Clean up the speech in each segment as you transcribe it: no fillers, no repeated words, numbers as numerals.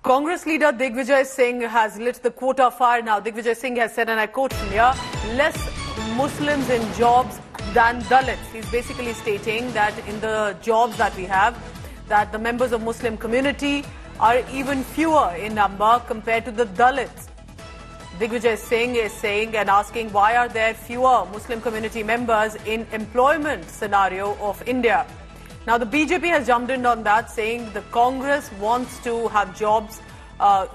Congress leader Digvijay Singh has lit the quota fire now. Digvijay Singh has said, and I quote from here, less Muslims in jobs than Dalits. He's basically stating that in the jobs that we have, that the members of Muslim community are even fewer in number compared to the Dalits. Digvijay Singh is saying and asking, why are there fewer Muslim community members in employment scenario of India? Now, the BJP has jumped in on that, saying the Congress wants to have jobs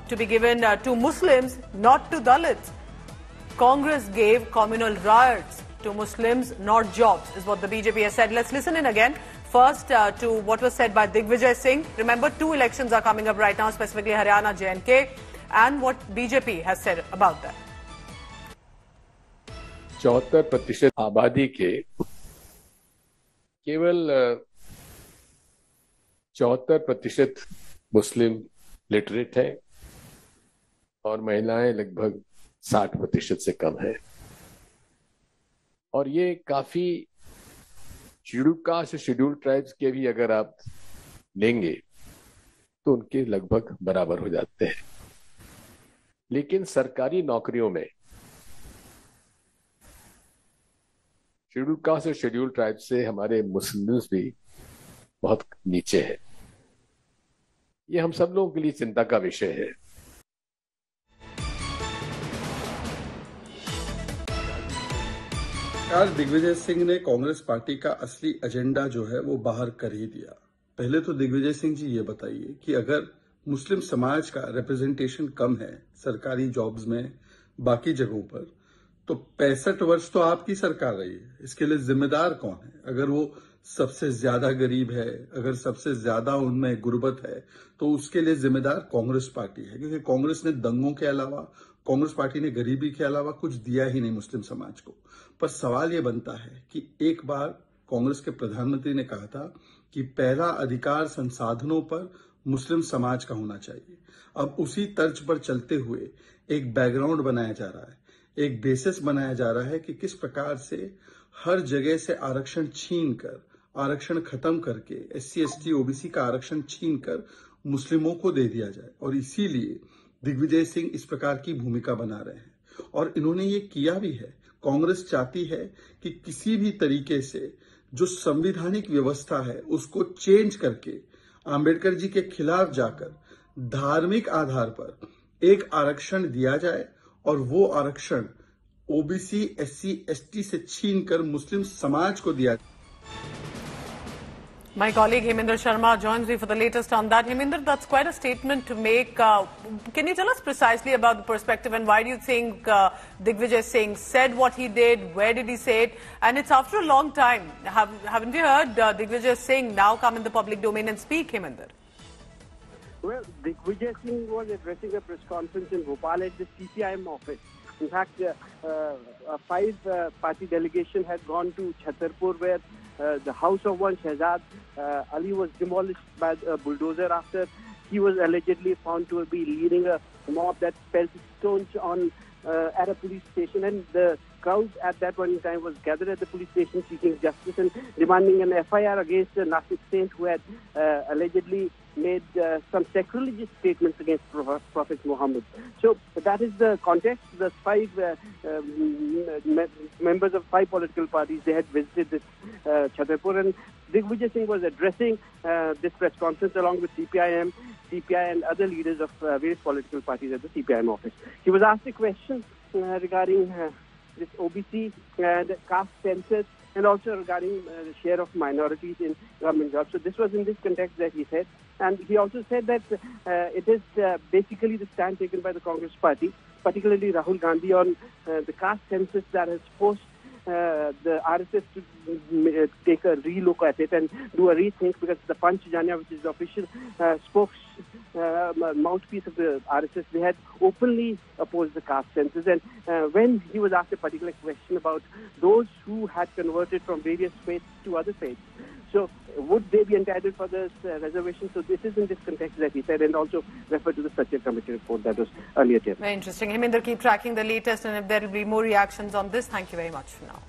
to be given to Muslims, not to Dalits. Congress gave communal riots to Muslims, not jobs, is what the BJP has said. Let's listen in again. First, to what was said by Digvijay Singh. Remember, 2 elections are coming up right now, specifically Haryana, J&K, and what BJP has said about that. 74% आबादी के केवल 74% मुस्लिम literate है और महिलाएं लगभग 60% से कम है। और ये काफी शेड्यूल कास्ट शेड्यूल ट्राइब्स के भी अगर आप लेंगे तो उनके लगभग बराबर हो जाते हैं। लेकिन सरकारी नौकरियों में शेड्यूल कास्ट और शेड्यूल ट्राइब से हमारे मुस्लिम्स भी बहुत नीचे है। ये हम सब लोगों के लिए चिंता का विषय है। आज दिग्विजय सिंह ने कांग्रेस पार्टी का असली एजेंडा जो है वो बाहर कर ही दिया। पहले तो दिग्विजय सिंह जी ये बताइए कि अगर मुस्लिम समाज का रिप्रेजेंटेशन कम है सरकारी जॉब्स में, बाकी जगहों पर, तो 65 वर्ष तो आपकी सरकार रही है, इसके लिए जिम्मेदार कौन है? अगर वो सबसे ज्यादा गरीब है, अगर सबसे ज्यादा उनमें गुर्बत है, तो उसके लिए जिम्मेदार कांग्रेस पार्टी है, क्योंकि कांग्रेस ने दंगों के अलावा, कांग्रेस पार्टी ने गरीबी के अलावा कुछ दिया ही नहीं मुस्लिम समाज को। पर सवाल ये बनता है कि एक बार कांग्रेस के प्रधानमंत्री ने कहा था कि पहला अधिकार संसाधनों पर मुस्लिम समाज का होना चाहिए। अब उसी तर्ज पर चलते हुए एक बैकग्राउंड बनाया जा रहा है, एक बेसिस बनाया जा रहा है कि किस प्रकार से हर जगह से आरक्षण छीन कर, आरक्षण खत्म करके SC ST OBC का आरक्षण छीन कर मुस्लिमों को दे दिया जाए। और इसीलिए दिग्विजय सिंह इस प्रकार की भूमिका बना रहे हैं और इन्होंने ये किया भी है। कांग्रेस चाहती है कि किसी भी तरीके से जो संवैधानिक व्यवस्था है उसको चेंज करके आंबेडकर जी के खिलाफ जाकर धार्मिक आधार पर एक आरक्षण दिया जाए और वो आरक्षण OBC SC ST से छीन कर मुस्लिम समाज को दिया जाए। My colleague Heminder Sharma joins me for the latest on that. Heminder, that's quite a statement to make. Can you tell us precisely about the perspective and why do you think Digvijay Singh said what he did? Where did he say it? And it's after a long time. Haven't we heard Digvijay Singh now come in the public domain and speak, Heminder? Well, Digvijay Singh was addressing a press conference in Bhopal at the CPIM office. In fact, a 5-party delegation had gone to Chhatarpur, where the house of one Shehzad Ali was demolished by a bulldozer after he was allegedly found to be leading a mob that spelled stones on at a police station, and the crowd at that point in time was gathered at the police station seeking justice and demanding an FIR against a Nasik saint who had allegedly made some sacrilegious statements against Prophet Muhammad. So that is the context. The 5 members of 5 political parties, they had visited this Chhatarpur, and Digvijay Singh was addressing this press conference along with CPI and other leaders of various political parties at the CPIM office. He was asked a question regarding this OBC and caste census, and also regarding the share of minorities in government jobs. So this was in this context that he said. And he also said that it is basically the stand taken by the Congress party, particularly Rahul Gandhi, on the caste census that has forced the RSS to take a relook at it and do a rethink, because the Panch Janya, which is the official mouthpiece of the RSS, they had openly opposed the caste census. And when he was asked a particular question about those who had converted from various faiths to other faiths, so would they be entitled for this reservation? So this is in this context that he said, and also referred to the Satya Committee report that was earlier taken. Very interesting. Heminder, keep tracking the latest, and if there will be more reactions on this, thank you very much for now.